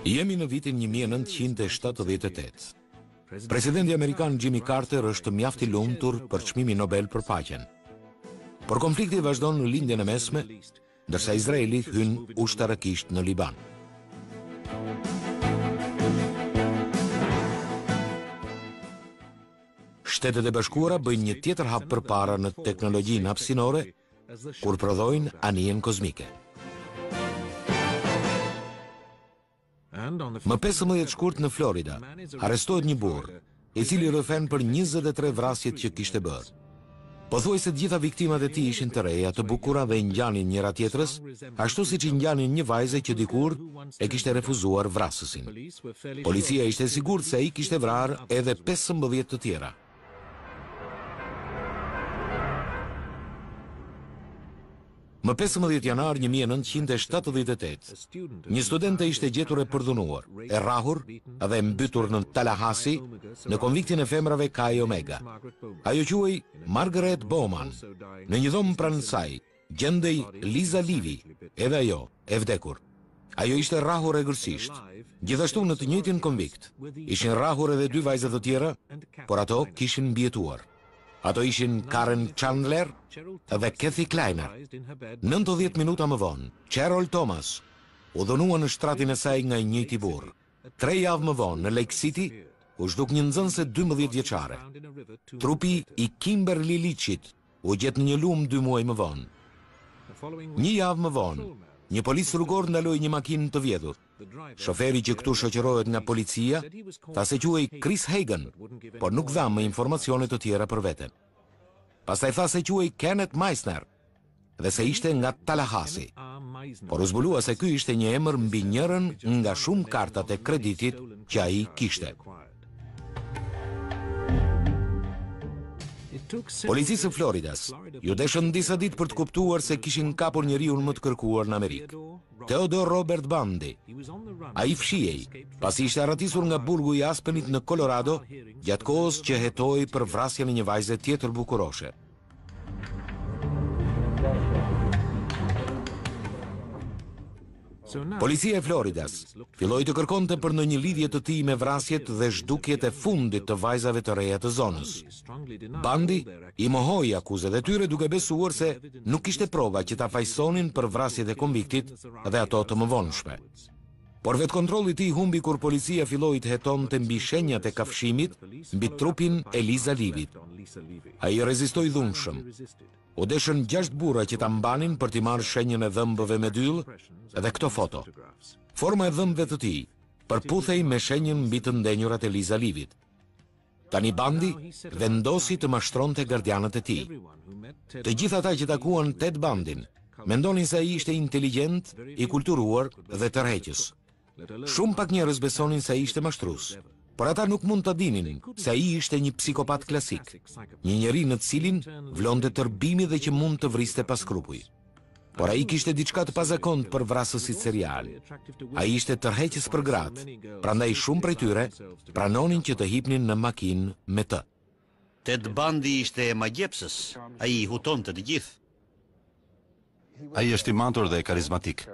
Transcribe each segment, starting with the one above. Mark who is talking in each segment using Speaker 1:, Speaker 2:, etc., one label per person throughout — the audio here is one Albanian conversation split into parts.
Speaker 1: Jemi në vitin 1978. Presidenti Amerikan Jimmy Carter është mjaft i lumtur për çmimin Nobel për paqen. Por konflikti vazhdon në lindjen e mesme, ndërsa Izraeli hyn ushtarakisht në Liban. Shtetet e Bashkuara bëjnë një tjetër hap përpara në teknologjinë hapësinore, kur prodhojnë anijen kozmike. Më 15 shkurt në Florida, arrestohet një burr, i cili rrëfen për 23 vrasjet që kishte bërë. Pothuajse të gjitha viktimat e tij ishin të reja, të bukura dhe ngjanin njëra tjetrës, ashtu siç i ngjanin një vajze që dikur e kishte refuzuar vrasësin. Policia ishte e sigurt se ai kishte vrarë edhe 15 të tjera. Më 15 janar 1978, një studente ishte gjetur e përdhunuar, e rrahur dhe mbytur në Tallahassee në konviktin e femrave Chi Omega. Ajo quhej Margaret Bowman. Në një dhomë pranë saj gjendej Liza Livy, edhe ajo e vdekur. Ajo ishte rrahur egërsisht. Gjithashtu në të njëjtin konvikt ishin rrahur edhe 2 vajza të tjera, por ato kishin mbijetuar. Ato ishin Karen Chandler dhe Kathy Kleiner. 90 minuta më vonë, Carol Thomas u dhunua në shtratin e saj nga i njëjti burr. 3 javë më vonë, në Lake City, u zhduk një nxënëse 12 vjeçare. Trupi i Kimberly Leachit u gjet në një lumë 2 muaj më vonë. Një javë më vonë, një polis rrugor ndaloi një makinë të vjedhur. Shoferi që këtu shoqërohet nga policia tha se quhej Chris Hagan, por nuk dha më informacione të tjera për veten. Pastaj tha se quhej Kenneth Meissner dhe se ishte nga Tallahassee. Por u zbulua se ky ishte një emër mbi njërin nga shumë kartat e kreditit që ai kishte. Policisë së Floridas ju deshën disa ditë për të kuptuar se kishin kapur njeriun më të kërkuar në Amerikë. Theodore Robert Bundy. Ai fshihej pasi ishte arratisur nga burgu i Aspenit në Colorado gjatë kohës që hetoi për vrasjen e një vajze tjetër bukuroshe. Policia e Floridas filloi të kërkonte për në një lidhje të tij me vrasjet dhe zhdukjet e fundit të vajzave të reja të zonës. Bundy i mohoi akuzat e tyre duke besuar se nuk kishte prova që ta fajsonin për vrasjet e konviktit dhe ato të mëvonshme. Por vetë kontrolli i tij humbi kur policia filloi të hetonte mbi shenjat e kafshimit mbi trupin e Liza Livit. Ai rezistoi dhunshëm. U deshën 6 burra që ta mbanin për t'i marrë shenjën e dhëmbëve me dyll dhe këto foto. Forma e dhëmbëve të tij përputhej me shenjën mbi të ndenjurat e Liza Livit. Tani Bundy vendosi të mashtronte gardianët e tij. Të gjithë ata që takuan Ted Bundyn mendonin se ai ishte inteligjent, i kulturuar dhe tërheqës. Shumë pak njerëz besonin se ai ishte mashtrues. Por ata nuk mund të dinin se ai ishte një psikopat klasik, një njeri në të cilin vlonte tërbimi dhe që mund të vriste pa skrupuj. Por ai kishte diçka të pazakontë për vrasësit serial. Ai ishte tërheqës për gratë, prandaj shumë prej tyre pranonin që të hipnin në makinë me të.
Speaker 2: Ted Bundy ishte magjepsës, ai i hutonte të gjithë.
Speaker 3: Ai është i matur dhe karizmatik.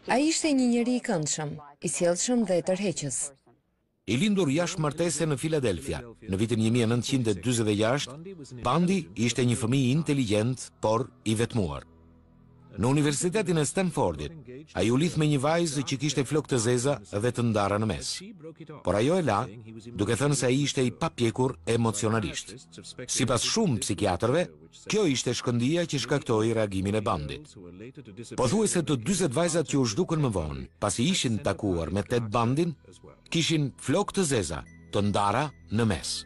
Speaker 4: Ai ishte një njeri i këndshëm, i sjellshëm dhe tërheqës.
Speaker 1: I lindur jashtë martese në Filadelfia, në vitin 1946, Bundy ishte një fëmijë inteligjent, por i vetmuar. Në Universitetin e Stanfordit, ai u lidh me një vajzë që kishte flokë të zeza dhe të ndara në mes. Por ajo e la, duke thënë se ai ishte i papjekur emocionalisht. Sipas shumë psikiatrëve, kjo ishte shkëndija që shkaktoi reagimin e Bundyt. Pothuajse të 40 vajzat që u zhdukën më vonë, pasi ishin takuar me Ted Bundyn, kishin flokë të zeza, të ndara në mes.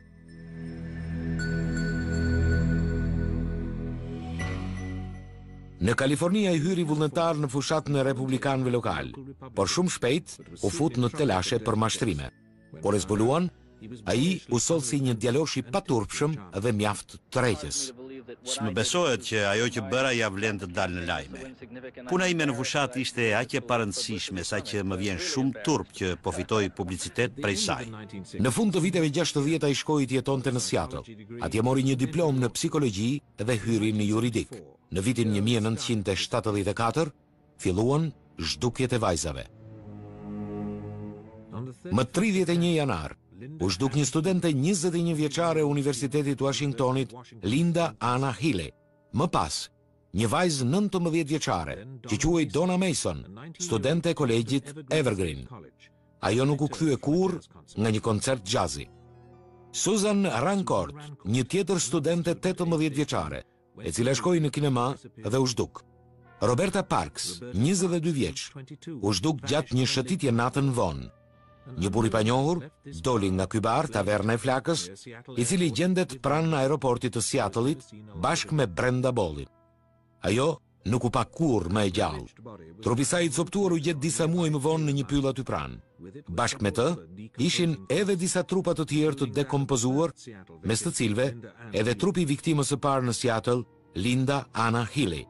Speaker 1: Në Kalifornia i hyri vullnetar në fushatën e republikanëve lokal, por shumë shpejt u fut në telashe për mashtrime. Por e zbuluan, ai u soll si një djalosh i paturpshëm dhe mjaft tërheqës.
Speaker 2: S'më besohet që ajo që bëra ja vlen të dalë në lajme. Puna ime në fushat ishte aq e parëndësishme sa që më vjen shumë turp që po fitoj publicitet prej saj.
Speaker 1: Në fund të viteve 60 ai shkoi të jetonte në Seattle. Atje mori një diplomë në psikologji dhe hyri në juridik. Në vitin 1974 filluan zhdukjet e vajzave. Më 31 janar, u zhduk një studente 21 vjeçare e Universitetit Washingtonit, Linda Anna Healy. Më pas, një vajzë 19 vjeçare, që quhej Donna Mason, studente e kolegjit Evergreen. Ajo nuk u kthye kurrë nga një koncert jazzi. Susan Rancourt, një tjetër studente 18 vjeçare, e cila shkoi në kinema dhe u zhduk. Roberta Parks, 22 vjeç, u zhduk gjatë një shëtitje natën vonë. Një burr i panjohur doli nga ky bar, Taverna e Flakës, i cili gjendet pranë aeroportit të Seattle-it bashkë me Brenda Bollin. Ajo nuk u pa kurrë më e gjallë. Trupi i saj i coptuar u gjet disa muaj më vonë në një pyll aty pranë. Bashkë me të, ishin edhe disa trupa të tjerë të dekompozuar, mes të cilëve edhe trupi i viktimës së parë në Seattle, Linda Anna Healy.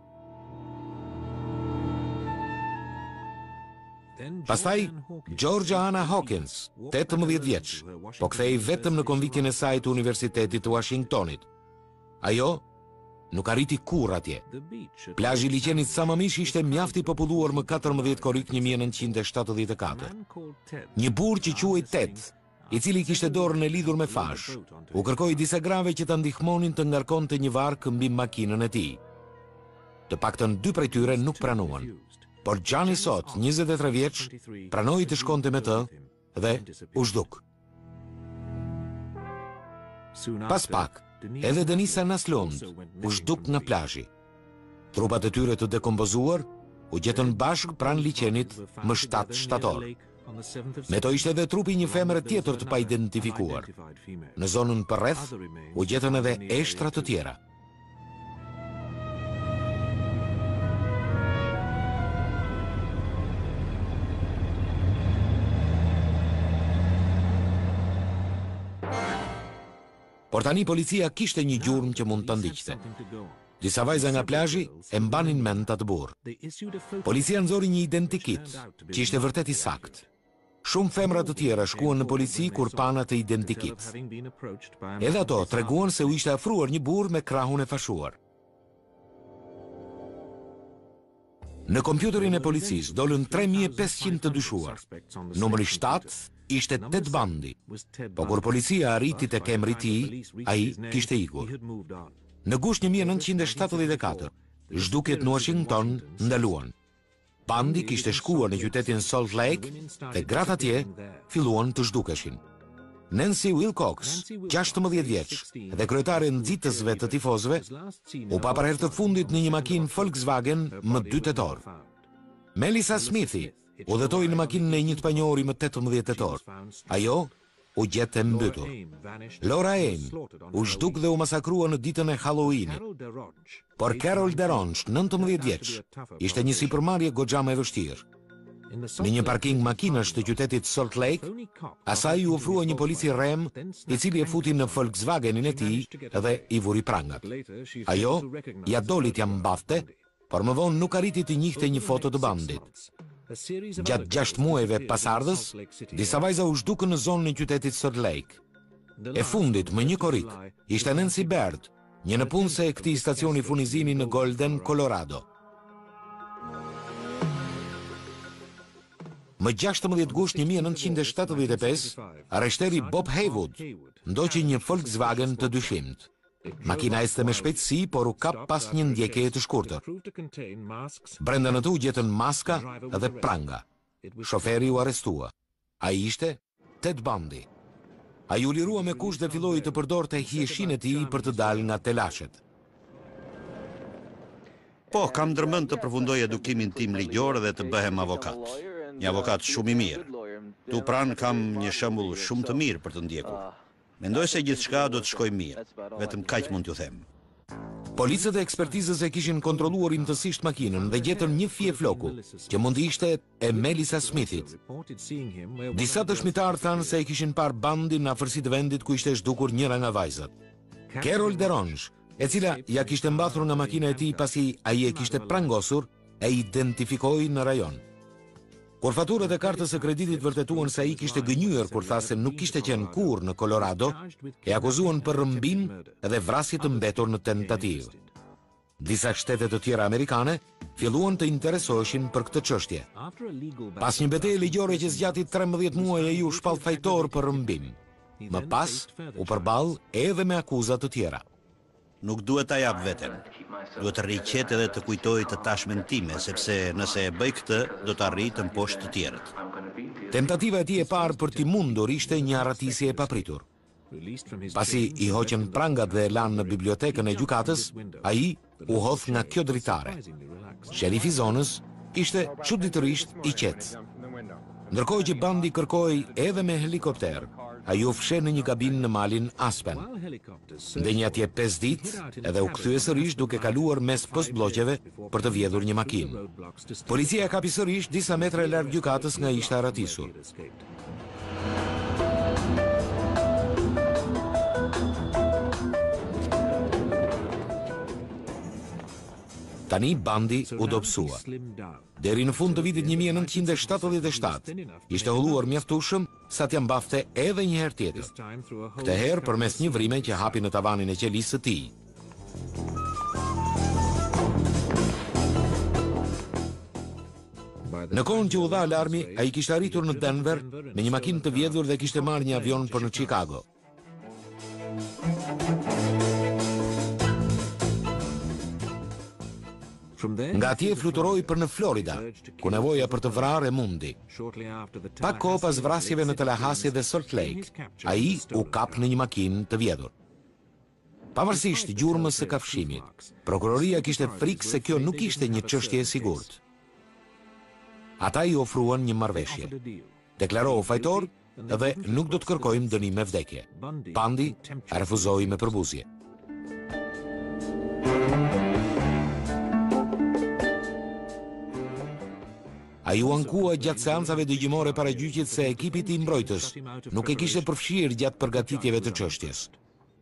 Speaker 1: Pastaj, Georgia Anna Hawkins, 18 vjeç, po kthehej vetëm në konviktjen e saj të Universitetit të Washingtonit. Ajo nuk arriti kurrë atje. Plazhi i liçenit Sammamish ishte mjaft i populluar më 14 korrik 1974. Një burr që quhej Ted, i cili kishte dorën e lidhur me fash, u kërkoi disa grave që ta ndihmonin të ngarkonte një vark mbi makinën e tij. Të paktën 2 prej tyre nuk pranuan. Por Gianni sot, 23 vjeç, pranoi të shkonte me të dhe u zhduk. Pas pak, edhe Denisa Naslund u zhduk nga plazhi. Trupat e tyre të dekompozuar u gjetën bashk pranë liçenit më 7 shtator. Me to ishte edhe trupi një femre tjetër të pa identifikuar. Në zonën përreth u gjetën edhe eshtra të tjera. Por tani policia kishte një gjurmë që mund të ndiqte. Disa vajza nga plazhi e mbanin mend atë burr. Policia nxori një identikit që ishte vërtet i saktë. Shumë femra të tjera shkuan në polici kur pan atë identikit. Edhe ato treguan se u ishte afruar një burr me krahun e fashuar. Në kompjuterin e policisë dolën 3500 të dyshuar. Numri 7 ishte Ted Bundy, po kur policia arriti tek emri i tij, ai kishte ikur. Në gusht 1974, zhdukjet në Washington ndaluan. Bundy kishte shkuar në qytetin Salt Lake dhe gratë atje filluan të zhdukeshin. Nancy Wilcox, 16 vjeç dhe kryetare e nxitësve të tifozëve, u pa për herë të fundit në një makinë Volkswagen më 2 tetor. Melissa Smithi udhëtoi në makinën e një të panjohuri më 18 tetor. Ajo u gjetë e mbytur. Laura Aim u zhduk dhe u masakrua në ditën e Halloweenit. Por Carol Deronch, 19 vjeç, ishte një sipërmarrje goxha më e vështirë. Në një parking makinash të qytetit Salt Lake, asaj u ofrua një polici rrem, i cili e futi në Volkswagenin e tij dhe i vuri prangat. Ajo ja doli t'ia mbathte, por më vonë nuk arriti të njihte një foto të Bundit. Gjatë 6 muajve pasardhës, disa vajza u zhdukën në zonën e qytetit Salt Lake. E fundit, më 1 korrik, ishte Nancy Baird, një nëpunëse e këtij stacioni furnizimi në Golden, Colorado. Më 16 gusht 1975, arreshteri Bob Haywood ndoqi një Volkswagen të dyshimt. Makina ecte me shpejtësi, por u kap pas një ndjekjeje të shkurtër. Brenda në të u gjetën maska dhe pranga. Shoferi u arrestua. Ai ishte Ted Bundy. Ai u lirua me kusht dhe filloi të përdorte hijeshin e tij për të dalë nga telashet.
Speaker 2: Po, kam ndërmend të përfundoj edukimin tim ligjor dhe të bëhem avokat. Një avokat shumë i mirë. Tu pranë kam një shembull shumë të mirë për të ndjekur. Mendoj se gjithçka do të shkojë mirë, vetëm kaq mund t'ju them.
Speaker 1: Policët e ekspertizës e kishin kontrolluar imtësisht makinën dhe gjetën një fije floku, që mund të ishte e Melissa Smithit. Disa dëshmitar thanë se e kishin parë Bundy në afërsi të vendit ku ishte zhdukur njëra nga vajzat. Carol Deronch, e cila ja kishte mbathur nga makina e tij pasi ai e kishte prangosur, e identifikoi në rajon. Kur faturat e kartës së kreditit vërtetuan se ai kishte gënjur kur tha se nuk kishte qenë kurrë në Colorado, e akuzuan për rrëmbim dhe vrasje të mbetur në tentativë. Disa shtete të tjera amerikane filluan të interesoheshin për këtë çështje. Pas një betejë ligjore që zgjati 13 muaj, ai u shpall fajtor për rrëmbim. Më pas u përball edhe me akuzat të tjera.
Speaker 2: Nuk duhet ta jap veten. Duhet të rriqet edhe të kujtoj të tashmen time, sepse nëse e bëj këtë, do të arrijë të mposhtë të tjerët.
Speaker 1: Tentativa e tij e parë për t'i mundur ishte një arratisje e papritur. Pasi i hoqën prangat dhe e lanë në bibliotekën e gjykatës, ai u hodh nga kjo dritare. Sherifi i zonës ishte çuditërisht i qetë. Ndërkohë që Bandi kërkoi edhe me helikopter, ai u fshi në një kabinë në malin Aspen. Ndenjë atje 5 ditë edhe u kthye sërish duke kaluar mes postbllokeve për të vjedhur një makinë. Policia kapi sërish disa metra larg gjykatës nga ishte arratisur. Tani Bandi u dobësua. Deri në fund të vitit 1977, ishte holluar mjaftueshëm sa t'ia mbafte edhe një herë tjetër. Këtë herë përmes një vrime që hapi në tavanin e qelisë së tij. Në kohën që u dha alarmi, ai kishte arritur në Denver me një makinë të vjedhur dhe kishte marrë një avion për në Chicago. Nga atje fluturoi për në Florida, ku nevoja për të vrarë e mundi. Pak kohë pas vrasjeve në Tallahassee dhe Salt Lake, ai u kap në një makinë të vjedhur. Pavarësisht gjurmës së kafshimit, prokuroria kishte frikë se kjo nuk ishte një çështje e sigurt. Ata i ofruan një marrëveshje. Deklarohu fajtor dhe nuk do të kërkojmë dënim me vdekje. Bandi refuzoi me përbuzje. Ai u ankua gjatë seancave dëgjimore para gjyqit se ekipi i mbrojtës nuk e kishte përfshirë gjatë përgatitjeve të çështjes.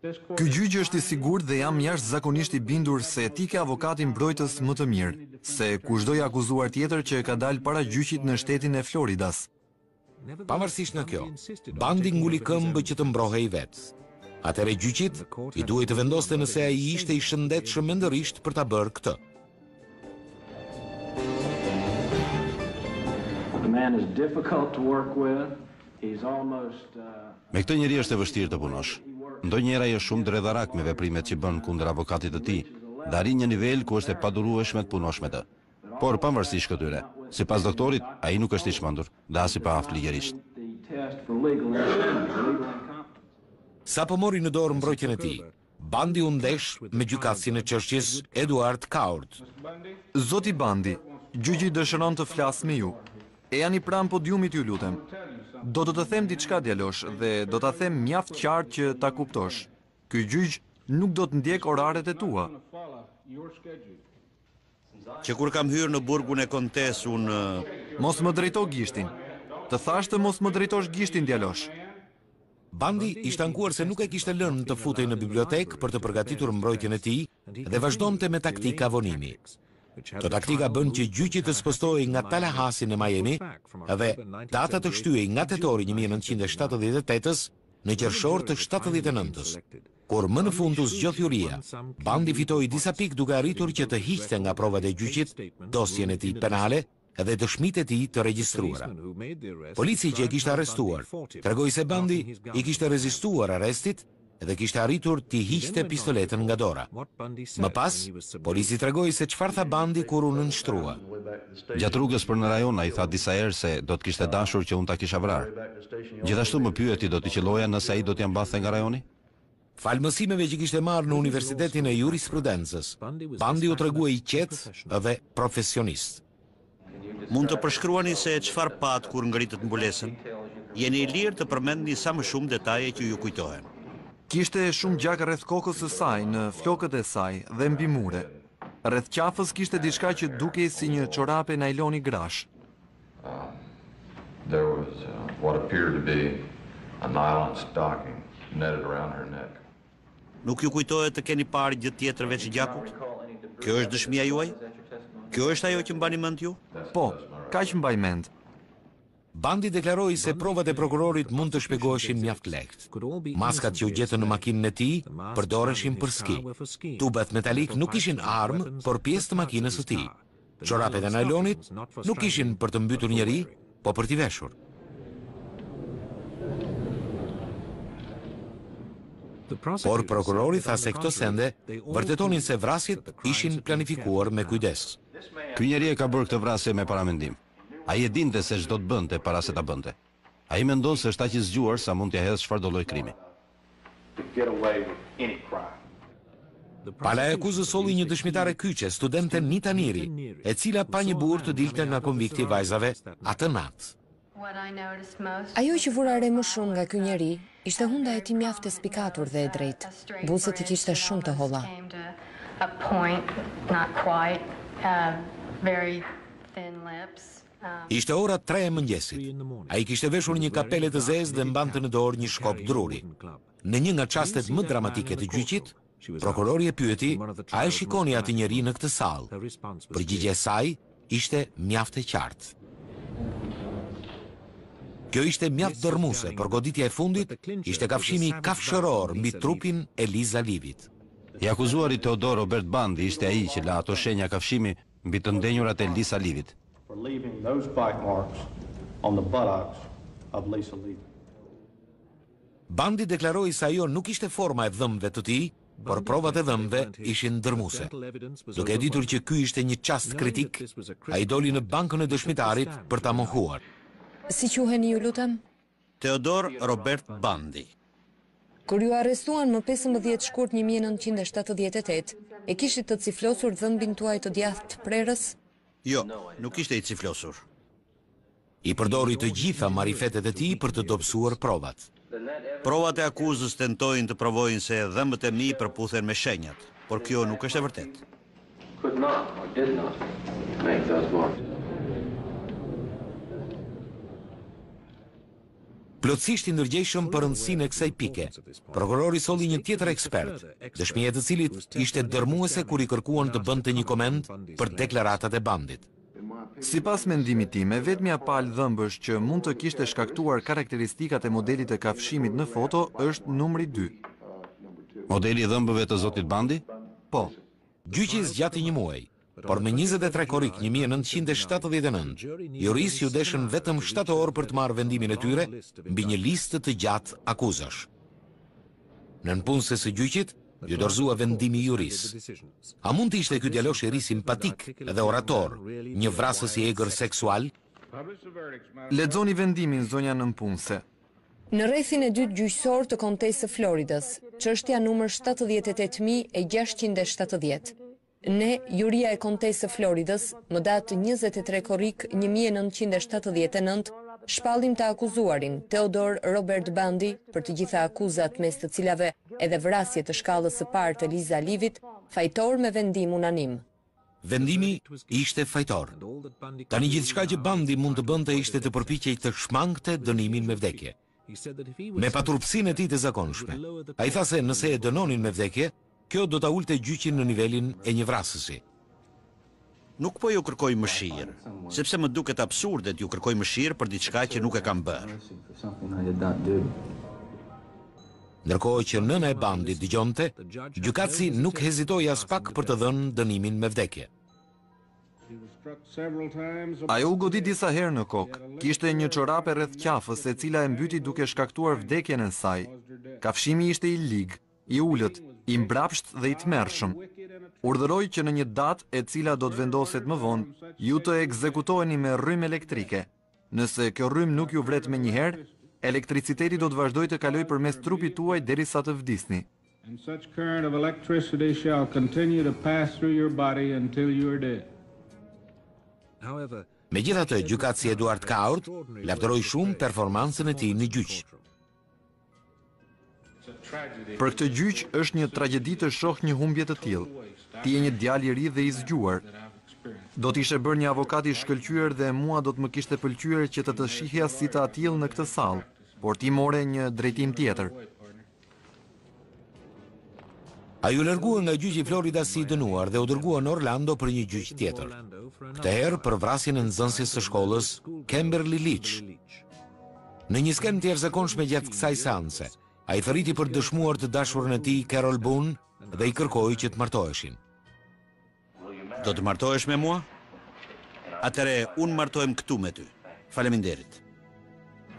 Speaker 5: Ky gjyq është i sigurt dhe jam jashtëzakonisht i bindur se ti ke avokatin mbrojtës më të mirë, se kushdo i akuzuar tjetër që ka dalë para gjyqit në shtetin e Floridas.
Speaker 1: Pavarësisht nga kjo, Bandi nguli këmbë që të mbrohej vetë. Atëherë gjyqit i duhej të vendoste nëse ai ishte i shëndetshëm mendërisht për ta bërë këtë.
Speaker 3: Me këtë njeri është e vështirë të punosh. Ndonjëherë ai është shumë dredharak me veprimet që bën kundër avokatit të tij, dhe arrin një nivel ku është e padurueshme të punosh me të. Por pavarësisht këtyre, sipas doktorit, ai nuk është i çmendur, dhe as i paaft ligjërisht.
Speaker 1: Sa po mori në dorë mbrojtjen e tij, Bandi u ndesh me gjykatësin e çështjes Edward Coward.
Speaker 5: Zoti Bandi, gjyqi dëshiron të flas me ju. E janë i pranë podiumit, ju lutem. Do të them diçka djalosh dhe do ta them mjaft qartë që ta kuptosh. Ky gjyq nuk do të ndjek oraret e tua.
Speaker 2: Që kur kam hyrë në burgun e kontes,
Speaker 5: Mos më drejto gishtin. Të thash të mos më drejtosh gishtin, djalosh.
Speaker 1: Bandi ishte ankuar se nuk e kishte lënë të futej në bibliotekë për të përgatitur mbrojtjen e tij dhe vazhdonte me taktika vonimi. Kjo taktika bën që gjyqi të spostohej nga Tallahassee në Miami dhe data të shtyhej nga tetori 1978-s në qershor të 79-s. Kur më në fund u zgjodh juria, Bandi fitoi disa pikë duke arritur që të hiqte nga provat e gjyqit dosjen e tij penale dhe dëshmitë e tij të regjistruara. Polici që e kishte arrestuar tregoi se Bandi i kishte rezistuar arrestit dhe kishte arritur t'i hiqte pistoletën nga dora. Më pas, polici tregoi se çfarë tha Bandi kur u nënshtrua.
Speaker 3: Gjatë rrugës për në rajon ai tha disa herë se do të kishte dashur që unë ta kisha vrarë. Gjithashtu më pyeti do t'i qelloja nëse ai do t'ja mbante nga rajoni?
Speaker 1: Fal mësimeve që kishte marrë në Universitetin e Jurisprudencës, Bandi u tregua i qetë dhe profesionist.
Speaker 2: Mund të përshkruani se çfarë pat kur ngritët mbulesën? Jeni i lirë të përmendni sa më shumë detaje që ju kujtohen.
Speaker 5: Kishte shumë gjak rreth kokës së saj, në flokët e saj dhe mbi mure. Rreth qafës kishte diçka që dukej si një çorape najloni grash.
Speaker 6: There was what appeared to be a nylon stocking netted around her neck.
Speaker 2: Nuk ju kujtohet të keni parë gjë tjetër veç gjakut? Kjo është dëshmia juaj? Kjo është ajo që mbani mend ju?
Speaker 5: Po, kaq mbaj mend.
Speaker 1: Bandi deklaroi se provat e prokurorit mund të shpjegoheshin mjaft lehtë. Maskat që u gjetën në makinën e tij përdoreshin për ski. Tubat metalik nuk ishin armë, por pjesë të makinës së tij. Çorapet e najlonit nuk ishin për të mbytur njeri, po për t'i veshur. Por prokurori tha se këto sende vërtetonin se vrasjet ishin planifikuar me kujdes.
Speaker 3: Ky njeri e ka bërë këtë vrasje me paramendim. Ai e dinte se ç'do të bënte para se ta bënte. Ai mendon se është aq i zgjuar sa mund t'ia hedhë çfarëdo lloj krimi.
Speaker 1: Pala e akuzës solli një dëshmitare kyçe, studente Nita Niri, e cila pa një burr të dilte nga konvikti i vajzave atë natë.
Speaker 4: Ajo që vura re më shumë nga ky njeri ishte hunda e tij mjaft e spikatur dhe e drejtë. Buzët i kishte shumë të holla.
Speaker 1: Ishte ora 3 e mëngjesit. Ai kishte veshur një kapele të zezë dhe mbante në dorë një shkop druri. Në një nga çastet më dramatike të gjyqit, prokurori e pyeti, a e shikoni atë njeri në këtë sallë? Përgjigjja e saj ishte mjaft e qartë. Kjo ishte mjaft dërmuese, por goditja e fundit ishte kafshimi kafshëror mbi trupin e Liza Livit.
Speaker 3: I akuzuari Teodor Robert Bandi ishte ai që la ato shenja kafshimi mbi të ndenjurat e Lisa Livit.
Speaker 7: For leaving those bite marks on the buttocks of Lisa Livit.
Speaker 1: Bandi deklaroi se ajo nuk ishte forma e dhëmbëve të tij, por provat e dhëmbëve ishin dërmuese. Duke ditur që ky ishte një çast kritik, ai doli në bankën e dëshmitarit për ta mohuar.
Speaker 4: Si quheni ju lutem?
Speaker 2: Teodor Robert Bandi.
Speaker 4: Kur ju arrestuan më 15 shkurt 1978, e kishit të ciflosur dhëmbin tuaj të djathtë prerës?
Speaker 2: Jo, nuk ishte i ciflosur.
Speaker 1: I përdori të gjitha marifetet e tij për të dobësuar provat.
Speaker 2: Provat e akuzës tentojnë të provojnë se dhëmbët e mi përputhen me shenjat, por kjo nuk është e vërtetë.
Speaker 6: Could not or did not make those marks.
Speaker 1: Plotësisht i ndërgjegjshëm për rëndësinë e kësaj pike, prokurori solli një tjetër ekspert, dëshmia e të cilit ishte dërmuese kur i kërkuan të bënte një koment për deklaratat e Bandit.
Speaker 5: Sipas mendimit tim, vetmja palë dhëmbësh që mund të kishte shkaktuar karakteristikat e modelit të kafshimit në foto është numri 2.
Speaker 3: Modeli i dhëmbëve të zotit Bandi?
Speaker 5: Po.
Speaker 1: Gjyqi zgjati një muaj, por me 23 korrik 1979, juristë ju deshën vetëm 7 orë për të marrë vendimin e tyre mbi një listë të gjatë akuzash. Në nëpunëse së gjyqit, ju dorëzua vendimi juris. A mund të ishte ky djalosh i ri simpatik dhe orator, një vrasës i egër seksual?
Speaker 5: Lexoni vendimin, zonja nënpunëse.
Speaker 4: Në rrethin e dytë gjyqësor të kontesë së Floridës, çështja numër 78670. Ne, juria e kontesë së Floridës, më datë 23 korrik 1979, shpallim të akuzuarin Teodor Robert Bandi për të gjitha akuzat mes të cilave edhe vrasje të shkallës së parë të Liza Livit, fajtor me vendim unanim.
Speaker 1: Vendimi ishte fajtor. Tani gjithçka që Bandi mund të bënte ishte të përpiqej të shmangte dënimin me vdekje. Me paturpsinë e tij të zakonshme. Ai tha se nëse e dënonin me vdekje, kjo do ta ulte gjyqin në nivelin e një vrasësi.
Speaker 2: Nuk po ju kërkoj mëshirë, sepse më duket absurde të ju kërkoj mëshirë për diçka që nuk e kam bërë.
Speaker 1: Ndërkohë që nëna e Bandit dëgjonte, gjykatësi nuk hezitoi as pak për të dhënë dënimin me vdekje.
Speaker 5: Ajo u godit disa herë në kokë. Kishte një çorape rreth qafës, e cila e mbyti duke shkaktuar vdekjen e saj. Kafshimi ishte i ligë, i ulët, i mbrapsht dhe i tmerrshëm. Urdhëroi që në një datë e cila do të vendoset më vonë, ju të ekzekutoheni me rrymë elektrike. Nëse kjo rrymë nuk ju vret menjëherë, elektriciteti do të vazhdojë të kalojë përmes trupit tuaj derisa të vdisni.
Speaker 7: And such current of electricity shall continue to pass through your body until you are dead.
Speaker 1: Megjithatë, gjykatësi Eduard Kaurt lavdëroi shumë performancën e tij në gjyq.
Speaker 5: Për këtë gjyq është një tragjedi të shoh një humbje të tillë. Ti je një djalë i ri dhe i zgjuar. Do t'ishe bërë një avokat i shkëlqyer dhe mua do të më kishte pëlqyer që të shihja si të atill në këtë sallë, por ti more një drejtim tjetër.
Speaker 1: Ai u largua nga gjyqi i Floridas si i dënuar dhe u dërgua në Orlando për një gjyq tjetër. Këtë herë për vrasjen e nxënëses së shkollës, Kimberly Leach. Në një skemë të jashtëzakonshme gjatë kësaj seance, ai thërriti për dëshmuar të dashurën e tij, Carol Boone, dhe i kërkoi që të martoheshin.
Speaker 2: Do të martohesh me mua? Atëre, unë martohem këtu me ty. Faleminderit.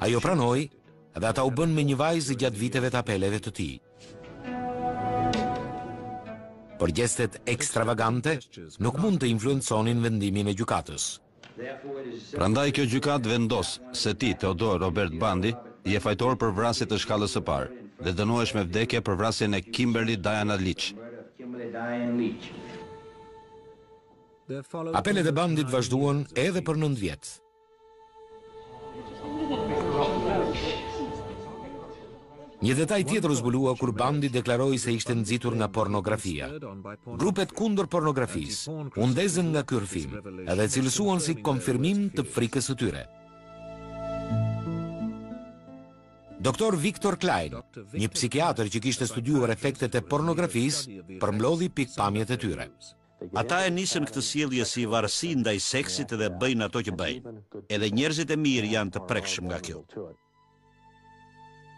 Speaker 1: Ajo pranoi dhe ata u bën me një vajzë gjatë viteve të apeleve të tij. Por gjestet ekstravagante nuk mund të influenconin vendimin e gjykatës.
Speaker 3: Prandaj kjo gjykat vendos se ti, Theodore Robert Bundy, je fajtor për vrasje të shkallës së parë dhe dënohesh me vdekje për vrasjen e Kimberly Diana Leach.
Speaker 1: Apelet e Bundit vazhduan edhe për 9 vjet. Një detaj tjetër u zbulua kur Bundy deklaroi se ishte nxitur nga pornografia. Grupet kundër pornografisë u ndezën nga ky rrëfim, edhe cilësuan si konfirmim të frikës së tyre. Doktor Victor Klein, një psikiatër që kishte studiuar efektet e pornografisë, përmbledhi pikpamjet e tyre.
Speaker 2: Ata e nisën këtë sjellje si varësi ndaj seksit dhe bëjnë ato që bëjnë. Edhe njerëzit e mirë janë të prekshëm nga kjo.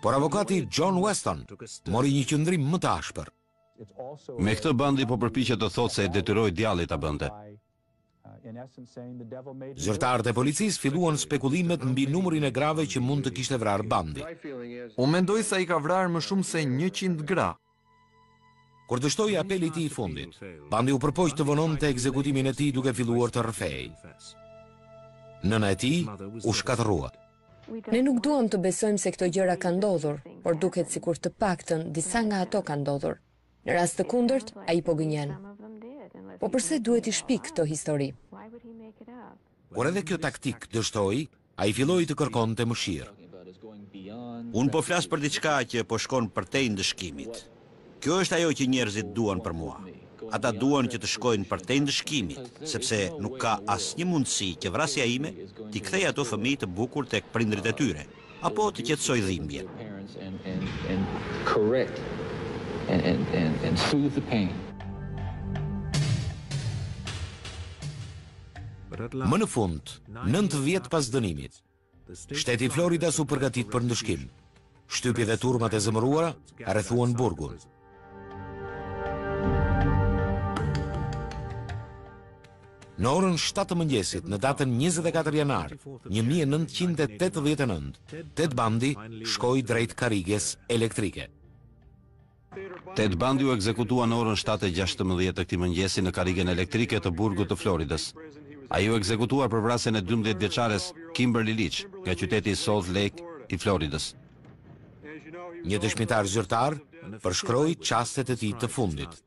Speaker 1: Por avokati John Weston mori një qëndrim më të ashpër.
Speaker 3: Me këtë Bundy po përpiqet të thotë se e detyroi djallit ta bënte.
Speaker 1: Zyrtarët e policisë filluan spekullimet mbi numrin e grave që mund të kishte vrarë Bundy.
Speaker 5: Unë mendoj se ai ka vrarë më shumë se 100 gra.
Speaker 1: Kur dështoi apeli i tij i fundit, Bundy u përpoq të vononte ekzekutimin e tij duke filluar të rrëfej. Nëna e tij u shkatërrua.
Speaker 4: Ne nuk duam të besojmë se këto gjëra kanë ndodhur, por duket sikur të paktën disa nga ato kanë ndodhur. Në rast të kundërt, ai po gënjen. Po pse duhet i shpik këto histori?
Speaker 1: Kur edhe kjo taktik dështoi, ai filloi të kërkonte mëshirë.
Speaker 2: Unë po flas për diçka që po shkon përtej ndëshkimit. Kjo është ajo që njerëzit duan për mua. Ata duan që të shkojnë përtej ndëshkimit, sepse nuk ka asnjë mundësi që vrasja ime t'i kthej ato fëmijë të bukur tek prindrit e tyre, apo të qetësoj dhimbjen.
Speaker 1: Më në fund, 9 vjet pas dënimit, shteti i Floridas u përgatit për ndëshkim. Shtypjet dhe turmat e zemëruara rrethuan burgun. Në orën 7 të mëngjesit, në datën 24 janar 1989, Ted Bundy shkoi drejt karriges elektrike.
Speaker 3: Ted Bundy u ekzekutua në orën 7:16 të këtij mëngjesi në karrigen elektrike të burgut të Floridas. Ai u ekzekutua për vrasjen e 12 vjeçares Kimberly Leach nga qyteti i Salt Lake i Floridas.
Speaker 1: Një dëshmitar zyrtar përshkroi çastet e tij të fundit.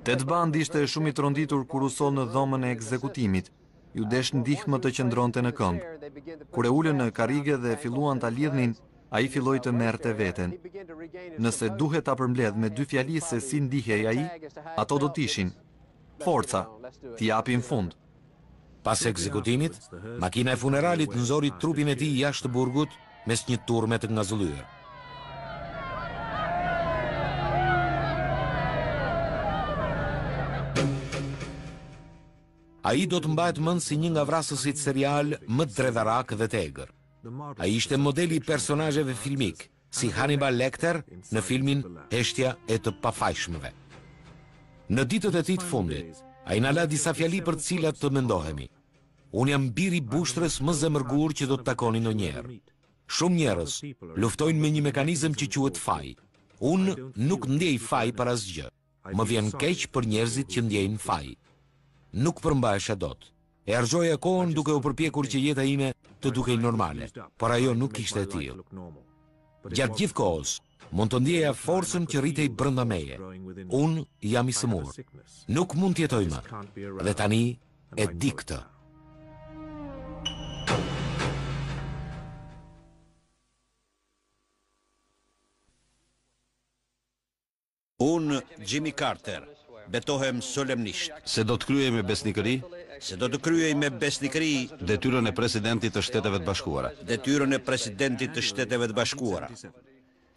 Speaker 5: Ted Bundy ishte shumë i tronditur kur u sol në dhomën e ekzekutimit. Ju desh ndihmë të qëndronte në këmbë. Kur e ulën në karrige dhe filluan ta lidhnin, ai filloi të merrte veten. Nëse duhet ta përmbledh me 2 fjali se si ndihej ai, ato do të ishin: forca, t'i japim fund.
Speaker 1: Pas ekzekutimit, makina e funeralit nxori trupin e tij jashtë burgut mes një turme të ngazëllyer. Ai do të mbahet mend si një nga vrasësit serial më dredharak dhe të egër. Ai ishte modeli i personazheve filmik, si Hannibal Lecter në filmin Heshtja e të pafajshmëve. Në ditët e tij të fundit, ai na la disa fjali për të cilat të mendohemi. Unë jam biri i bushtrës më zemërgur që do të takoni ndonjëherë. Shumë njerëz luftojnë me një mekanizëm që quhet faj. Unë nuk ndjej faj për asgjë. Më vjen keq për njerëzit që ndjejnë faj. Nuk përmbahesha dot. E harxoja kohën duke u përpjekur që jeta ime të dukej normale, por ajo nuk ishte e tillë. Gjatë gjithë kohës, mund të ndjeja forcën që rritej brenda meje. Unë jam i sëmur. Nuk mund të jetoj më. Dhe tani e di këtë.
Speaker 2: Unë, Jimmy Carter, betohem solemnisht
Speaker 3: Se do të kryej me besnikëri
Speaker 2: se do të kryej me besnikëri
Speaker 3: detyrën e presidentit të Shteteve të Bashkuara.
Speaker 2: detyrën e presidentit të Shteteve të Bashkuara.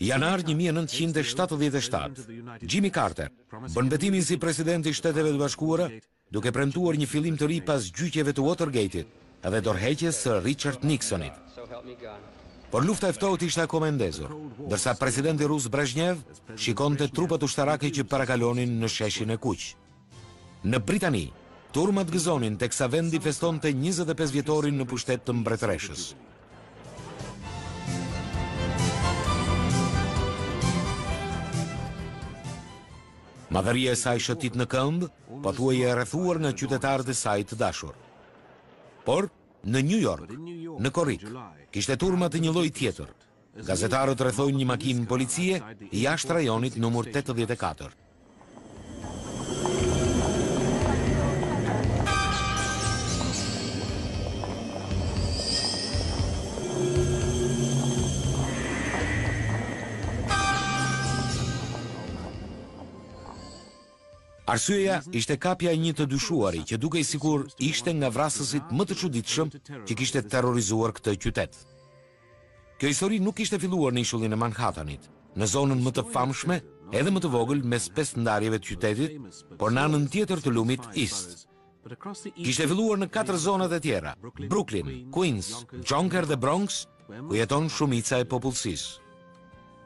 Speaker 1: Janar 1977, Jimmy Carter bën betimin si presidenti i Shteteve të Bashkuara, duke premtuar një fillim të ri pas gjyqjeve të Watergate-it dhe dorëheqjes së Richard Nixonit. Por lufta e ftohtë ishte akoma e ndezur, ndërsa presidenti rus Brezhnev shikonte trupat ushtarake që parakalonin në sheshin e Kuq. Në Britani, turmat gëzonin teksa vendi festonte 25 vjetorin në pushtet të mbretëreshës. Madhëria e saj shëtit në këmbë, pothuajse e rrethuar nga qytetarët e saj të dashur. Por në New York, në korrik, kishte turma të një lloji tjetër. Gazetarët rrethojnë një makinë policie jashtë rajonit numër 84. Arsyeja ishte kapja e një të dyshuari që dukej sikur ishte nga vrasësit më të çuditshëm që kishte terrorizuar këtë qytet. Kjo histori nuk kishte filluar në ishullin e Manhattanit, në zonën më të famshme edhe më të vogël mes 5 ndarjeve të qytetit, por në anën tjetër të lumit East. Kishte filluar në 4 zonat e tjera: Brooklyn, Queens, Jonker dhe Bronx, ku jeton shumica e popullsisë.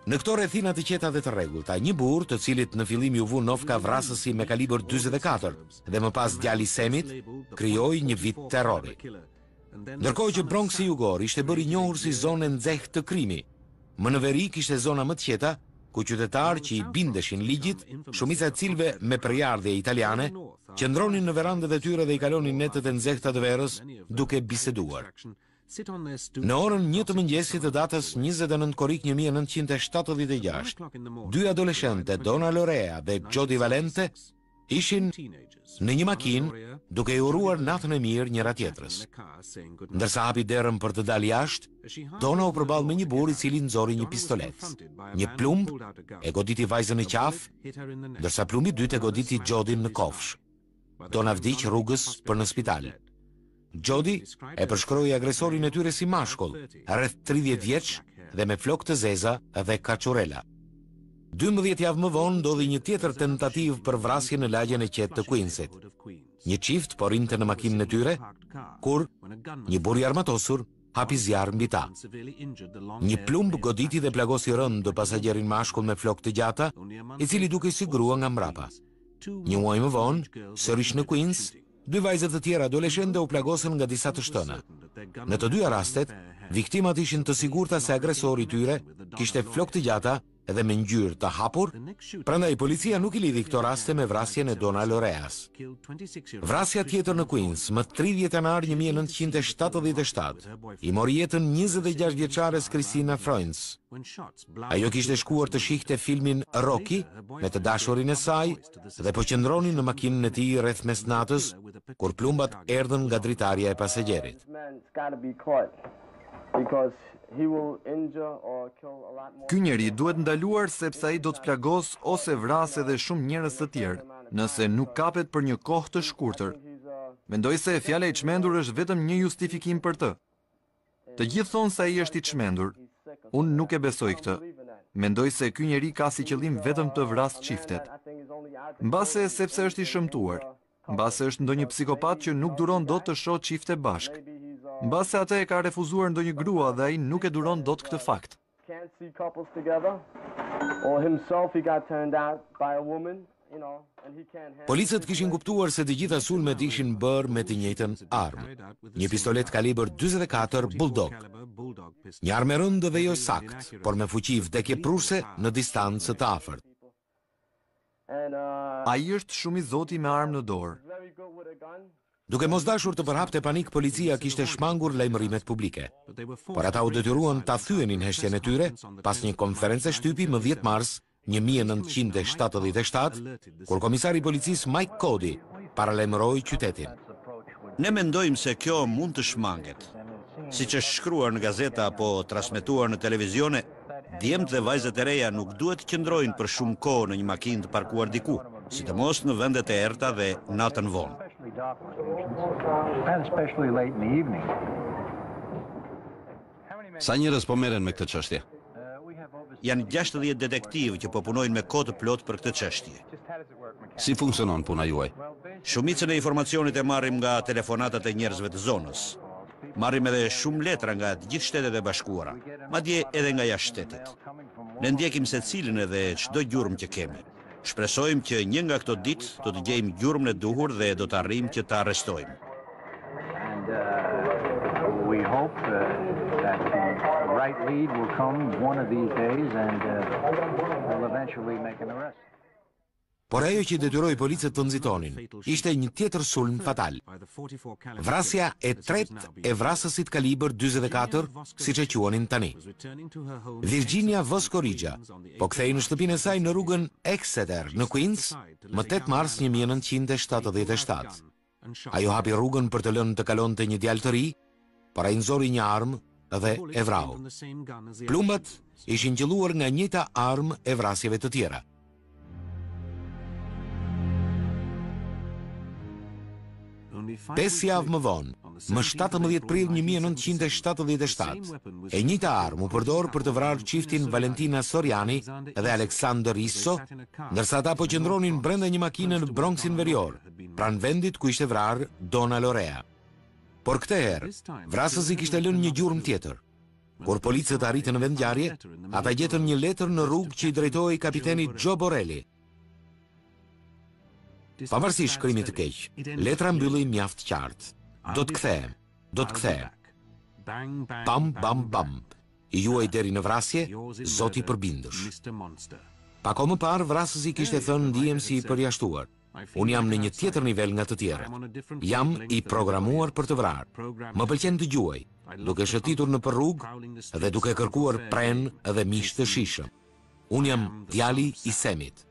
Speaker 1: Në këto rrethina të qeta dhe të rregullta, një burr, të cilit në fillim ju vu nofka vrasësi me kalibër 44 dhe më pas djali Semit, krijoi një vit terrori. Ndërkohë që Bronxi jugor ishte bërë i njohur si zonë e nxehtë të krimi, më në veri kishte zona më të qeta ku qytetarë që i bindeshin ligjit, shumica e cilëve me përjardhje italiane, qëndronin në verandet e tyre dhe i kalonin netët e nxehta të verës duke biseduar. Në orën 1 të mëngjesit të datës 29 korrik 1976, 2 adoleshente, Donna Lorea dhe Jody Valente, ishin në një makinë duke i uruar natën e mirë njëra tjetrës. Ndërsa hapi derën për të dalë jashtë, Donna u përball me një burr i cili nxori një pistolet. Një plumb e goditi vajzën në qafë, ndërsa plumbi i dytë e goditi Jodyn në kofsh. Donna vdiq rrugës për në spital. Jody e përshkroi agresorin e tyre si mashkull, rreth 30 vjeç dhe me flokë të zeza dhe kaçurela. 12 javë më vonë ndodhi një tjetër tentativë për vrasje në lagjen e qetë të Queensit. Një çift porinte në makinën e tyre, kur një burr i armatosur hapi zjarr mbi ta. Një plumb goditi dhe plagosi rënd pasagjerin mashkull me flokë të gjata, i cili dukej si grua nga mbrapa. Një muaj më vonë, sërish në Queens, 2 vajzë të tjera adoleshente u plagosën nga disa të shtëna. Në të dyja rastet, viktimat ishin të sigurta se agresori i tyre kishte flokë të gjata edhe me ngjyrë të hapur, prandaj policia nuk i lidhi këto raste me vrasjen e Donna Loreas. Vrasja tjetër në Queens, më 30 janar 1977, i mori jetën 26 vjeçares Christina Freunz. Ajo kishte shkuar të shihte filmin Rocky me të dashurin e saj dhe po qëndronin në makinën e tij rreth mesnatës kur plumbat erdhën nga dritarja e pasagjerit.
Speaker 5: Ky njeri duhet ndaluar sepse ai do të plagos ose vras edhe shumë njerëz të tjerë, nëse nuk kapet për një kohë të shkurtër. Mendoj se fjala e çmendur është vetëm një justifikim për të. Të gjithë thonë se ai është i çmendur. Unë nuk e besoj këtë. Mendoj se ky njeri ka si qëllim vetëm të vrasë çiftet. Mbase sepse është i shëmtuar. Mbase është ndonjë psikopat që nuk duron dot të shohë çifte bashk. Mbase atë e ka refuzuar ndonjë grua dhe ai nuk e duron dot këtë fakt.
Speaker 1: Policët kishin kuptuar se të gjitha sulmet ishin bërë me të njëjtën armë, një pistolet kalibër 44 Bulldog. Një armë e rëndë dhe jo sakt, por me fuqi vdekjepruese në distancë të afërt.
Speaker 5: Ai është shumë i zoti me armë në dorë.
Speaker 1: Duke mos dashur të përhapte panik, policia kishte shmangur lajmërimet publike. Por ata u detyruan ta thyenin heshtjen e tyre pas një konferencë shtypi më 10 mars 1977, kur komisari i policisë Mike Cody paralajmëroi qytetin.
Speaker 2: Ne mendojmë se kjo mund të shmanget. Siç është shkruar në gazeta apo transmetuar në televizione, djemt dhe vajzat e reja nuk duhet të qëndrojnë për shumë kohë në një makinë të parkuar diku, sidomos në vendet e errta dhe natën vonë.
Speaker 3: Sa njerëz po merren me këtë çështje?
Speaker 2: janë 60 detektivë që po punojnë me kohë të plot për këtë çështje.
Speaker 3: Si funksionon puna juaj?
Speaker 2: Shumicën e informacionit e marrim nga telefonatat e njerëzve të zonës. Marrim edhe shumë letra nga të gjithë Shtetet e Bashkuara, madje edhe nga jashtë shtetit. Ne ndjekim secilin edhe çdo gjurmë që kemi. Shpresojmë që një nga këto ditë do të gjejmë gjurmën e duhur dhe do të arrijmë që ta arrestojmë.
Speaker 8: We hope that the right lead will come one of these days and will eventually make an arrest.
Speaker 1: Por ajo që detyroi policët të nxitonin ishte një tjetër sulm fatal. Vrasja e tretë e vrasësit kalibër 44, siç e quanin tani. Virginia Voscoriggia po kthehej në shtëpinë e saj në rrugën Exeter në Queens më 8 mars 1977. Ajo hapi rrugën për të lënë të kalonte një djalë të ri, por ai nxori një armë dhe e vrau. Plumbat ishin qelluar nga njëjta armë e vrasjeve të tjera. 5 javë më vonë, më 17 prill 1977, e njëjta armë u përdor për të vrarë çiftin Valentina Soriani dhe Alexander Risso, ndërsa ata po qëndronin brenda një makine në Bronxin Verior, pranë vendit ku ishte vrarë Donna Lorea. Por këtë herë, vrasësi kishte lënë një gjurmë tjetër. Kur policët arritën në vendngjarje, ata gjetën një letër në rrugë që i drejtohej kapitenit Joe Borelli. Pavarësisht krimit të keq, letra mbylli mjaft qartë. Do të kthehem, do të kthehem. Pam, bam, bam. I juaj deri në vrasje, Zoti përbindësh. Pak kohë më parë, vrasësi kishte thënë ndihem si i përjashtuar. Unë jam në një tjetër nivel nga të tjerët. Jam i programuar për të vrarë. Më pëlqen të gjuaj, duke shëtitur në rrugë dhe duke kërkuar pren dhe mish të shishëm. Unë jam djali i Semit.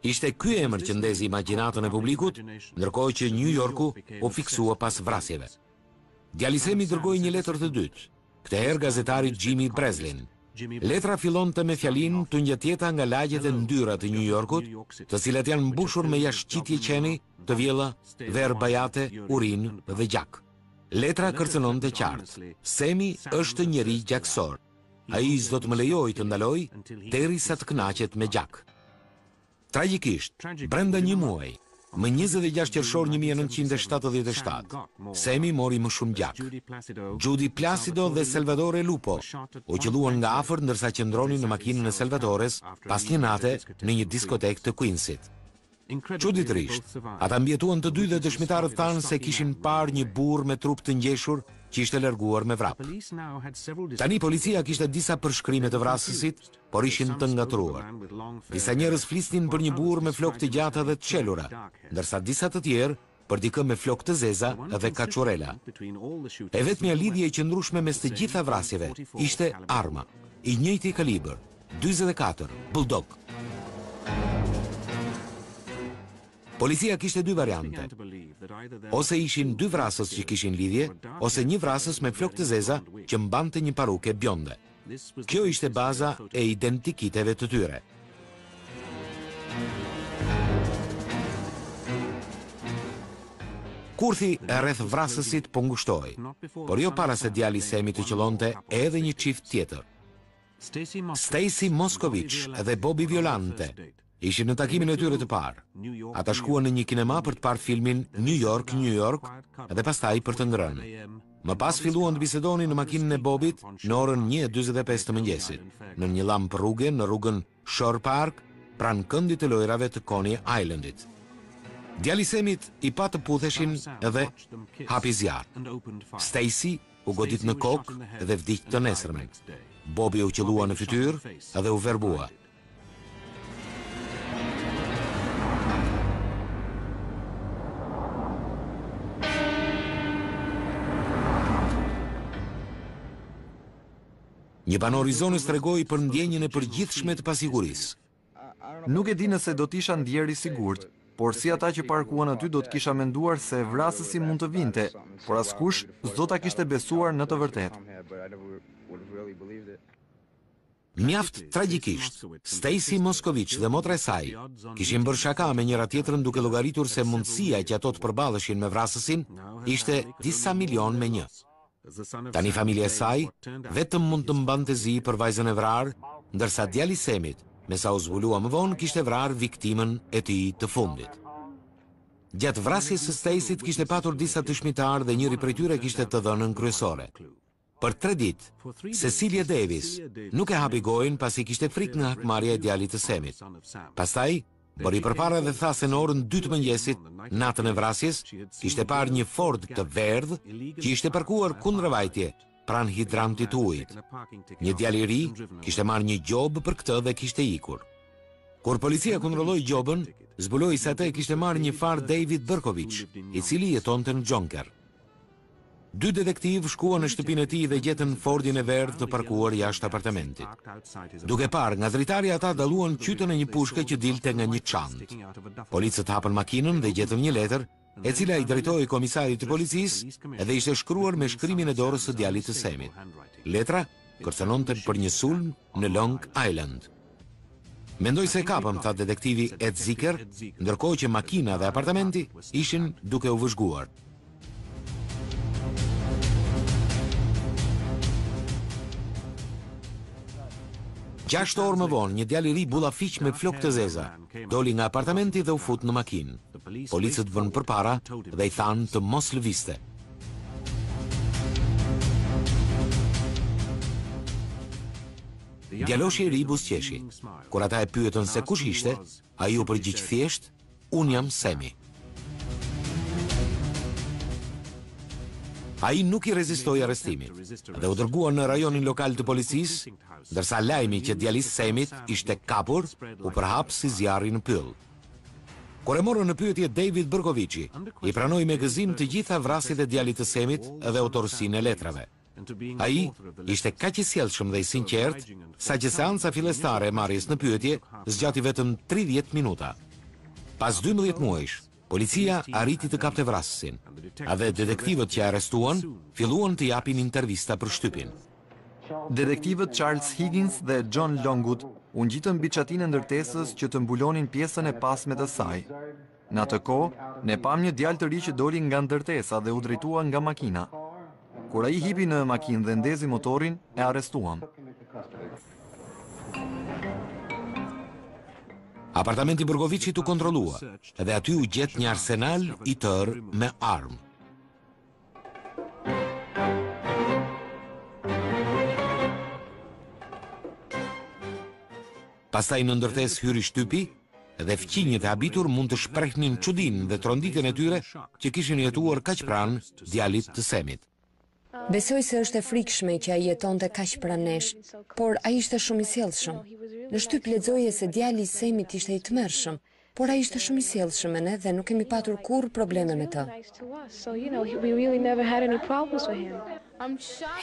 Speaker 1: Ishte ky emër që ndezi imagjinatën e publikut, ndërkohë që New Yorku u fiksua pas vrasjeve. Djali i Semit dërgoi një letër të dytë, këtë herë gazetarit Jimmy Breslin. Letra fillonte me fjalinë të ngjatjeta nga lagjet e ndyra të New Yorkut, të cilat janë mbushur me jashtë qeni, të vjella, verë bajate, urinë dhe gjak. Letra kërcënonte qartë: Semi është njeri gjaksor. Ai s'do të më lejojë të ndaloj derisa të kënaqet me gjak. Tragjikisht, brenda një muaji, më 26 qershor 1977, Semi mori më shumë gjak. Judy Placido dhe Salvatore Lupo u qelluan nga afër ndërsa qëndronin në makinën e Salvatores pas një nate në një diskotek të Queensit. Çuditërisht, ata mbjetuan të dy dhe dëshmitarët thanë se kishin parë një burr me trup të ngjeshur që ishte larguar me vrap. Tani policia kishte disa përshkrime të vrasësit, por ishin të ngatruar. Disa njerëz flisnin për një burr me flokë të gjata dhe të çelura, ndërsa disa të tjerë për dikë me flokë të zeza dhe kaçurela. E vetmja lidhje e qëndrueshme mes të gjitha vrasjeve ishte arma, i njëjti kalibër, 44 Bulldog. Policia kishte dy variante. Ose ishin dy vrasës që kishin lidhje, ose një vrasës me flokë të zeza që mbante një paruke bjonde. Kjo ishte baza e identikiteve të tyre. Kurthi e rreth vrasësit po ngushtoi, por jo para se djali i Semit të qellonte edhe një çift tjetër. Stacy Moskovich dhe Bobby Violante ishin në takimin e tyre të parë. Ata shkuan në një kinema për të parë filmin New York, New York, dhe pastaj për të ngrënë. Më pas filluan të bisedonin në makinën e Bobit në orën 1:45 të mëngjesit, në një llampë rruge në rrugën Shore Park, pranë këndit të lojrave të Coney Islandit. Djali i Semit i pa të putheshin dhe hapi zjarr. Stacy u godit në kokë dhe vdiq të nesërmen. Bobby u qellua në fytyrë dhe u verbua. Një banor i zonës tregoi për ndjenjën e përgjithshme të pasigurisë.
Speaker 5: Nuk e di nëse do t'isha ndjer i sigurt, por si ata që parkuan aty do të kisha menduar se vrasësi mund të vinte, por askush s'do ta kishte besuar në të vërtetë.
Speaker 1: Mjaft tragjikisht, Stacy Moskovich dhe motra e saj kishin bërë shaka me njëra tjetrën duke llogaritur se mundësia që ato të përballeshin me vrasësin ishte disa milion me një. Tani familja e saj vetëm mund të mbante zi për vajzën e vrarë ndërsa djali Semit, me sa u zbulua më vonë, kishte vrarë viktimën e tij të fundit. Gjatë vrasjes së Stacyt kishte patur disa dëshmitar dhe njëri prej tyre kishte të dhënën kryesore. Për 3 ditë, Cecilia Davis nuk e hapi gojën pasi kishte frikë nga hakmarrja e djalit të Semit. Pastaj, bëri përpara dhe tha se në orën 2 të mëngjesit, natën e vrasjes, kishte parë një Ford të verdhë që ishte parkuar kundërvajtje pranë hidrantit të ujit. Një djalë i ri kishte marrë një gjobë për këtë dhe kishte ikur. Kur policia kontrolloi gjobën, zbuloi se atë kishte marrë një far David Berkovich, i cili jetonte në Jonker. 2 detektiv shkuan në shtëpinë e tij dhe gjetën Fordin e verdhë të parkuar jashtë apartamentit. Duke parë nga dritarja, ata dalluan qytën e një pushke që dilte nga një çantë. Policët hapën makinën dhe gjetën një letër, e cila i drejtohej komisarit të policisë dhe ishte shkruar me shkrimin e dorës së djalit të Semit. Letra kërcënonte për një sulm në Long Island. Mendoj se kapëm, tha detektivi Ed Ziker, ndërkohë që makina dhe apartamenti ishin duke u vëzhguar. Gjashtë orë më vonë, një djalë i ri bullafiq me flokë të zeza doli nga apartamenti dhe u fut në makinë. Policët vënë përpara dhe i thanë të mos lëvizte. Djaloshi i ri buzëqeshi. Kur ata e pyetën se kush ishte, ai u përgjigj thjesht: "Unë jam Semi." Ai nuk i rezistoi arrestimit dhe u dërgua në rajonin lokal të policisë, ndërsa lajmi që djali Semit ishte kapur u përhap si zjarri në pyll. Kur e morën në pyetje David Berkovici, i pranoi me gëzim të gjitha vrasjet e djalit të Semit dhe autorsinë e letrave. Ai ishte kaq i sjellshëm dhe i sinqert, saqë seanca fillestare e marrjes në pyetje zgjati vetëm 30 minuta. Pas 12 muajsh, policia arriti të kapte vrasësin, edhe detektivët që arrestuan filluan të japin intervista për shtypin.
Speaker 5: Detektivët Charles Higgins dhe John Longwood u ngjitën mbi çatinë e ndërtesës që të mbulonin pjesën e pasme të saj. Në atë kohë, ne pam një djalë të ri që doli nga ndërtesa dhe u drejtua nga makina. Kur ai hipi në makinë dhe ndezi motorin, e arrestuam.
Speaker 1: Apartamenti Berkovicit u kontrollua dhe aty u gjet një arsenal i tërë me armë. Pastaj në ndërtesë hyri shtypi dhe fqinjët e habitur mund të shprehnin çudinë dhe tronditjen e tyre që kishin jetuar kaq pranë djalit të Semit.
Speaker 4: Besoj se është e frikshme që ai jetonte kaq pranë nesh, por ai ishte shumë i sjellshëm. Në shtyp lexoje se djali i Semit ishte i tmerrshëm, por ai ishte shumë i sjellshëm ne dhe nuk kemi patur kurrë probleme me të.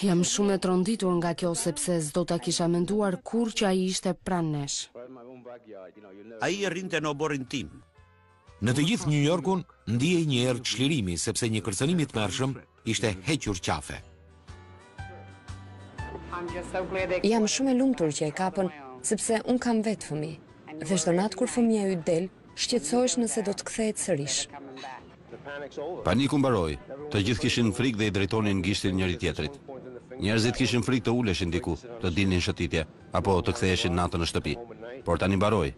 Speaker 9: Jam shumë e tronditur nga kjo sepse s'do ta kisha menduar kurrë që ai ishte pranë nesh.
Speaker 2: Ai rrinte në oborrin tim.
Speaker 1: Në të gjithë New Yorkun ndiej një erë çlirimi sepse një kërcënim i tmerrshëm ishte hequr qafe.
Speaker 4: Jam shumë e lumtur që e kapën, sepse unë kam vetë fëmijë dhe çdo natë kur fëmia yt del, shqetësohesh nëse do të kthehet sërish.
Speaker 3: Paniku mbaroi. Të gjithë kishin frikë dhe i drejtonin gishtin njëri tjetrit. Njerëzit kishin frikë të uleshin diku, të dilnin shëtitje, apo të ktheheshin natën në shtëpi. Por tani mbaroi.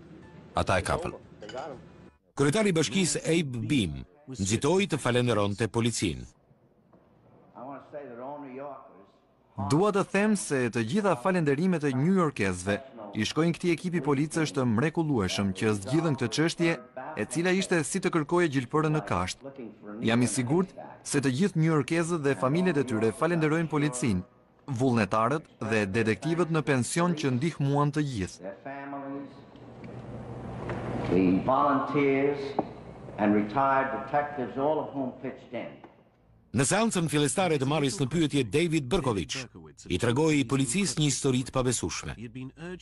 Speaker 3: Ata e kapën.
Speaker 1: Kryetari i bashkisë Abe Beam nxitoi të falenderonte policinë.
Speaker 5: Dua të them se të gjitha falenderimet e newyorkezëve i shkojnë këtij ekipi policësh të mrekullueshëm që zgjidhën këtë çështje, e cila ishte si të kërkojë gjilpërën në kasht. Jam i sigurt se të gjithë newyorkezët dhe familjet e tyre falenderojnë policinë, vullnetarët dhe detektivët në pension që ndihmuan të gjithë.
Speaker 8: The volunteers and retired detectives, all of whom pitched in.
Speaker 1: Në seancën fillestare të marrjes në pyetje David Berkovich i tregoi policisë një histori të pabesueshme.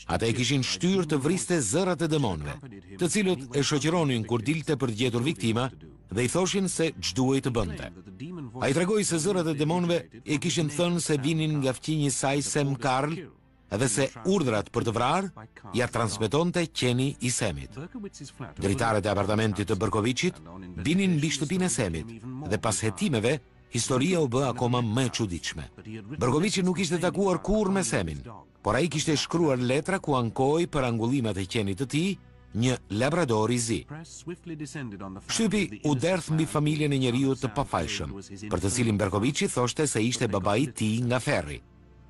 Speaker 1: Ata e kishin shtyrë të vriste zërat e demonëve, të cilët e shoqëronin kur dilte për të gjetur viktima dhe i thoshin se ç'duhej të bënte. Ai tregoi se zërat e demonëve e kishin thënë se vinin nga fqinji i saj Sam Karl dhe se urdhrat për të vrarë ja transmetonte qeni i Semit. Drejtarët e apartamentit të Berkovichit binin mbi shtëpinë e Semit dhe pas hetimeve historia u bë akoma më e çuditshme. Berkoviçi nuk ishte takuar kurrë me Semin, por ai kishte shkruar letra ku ankoi për angullimat e qenit të tij, një labrador i zi. Shtypi u derdh mbi familjen e njeriu të pafajshëm, për të cilin Berkoviçi thoshte se ishte babai i tij nga ferri,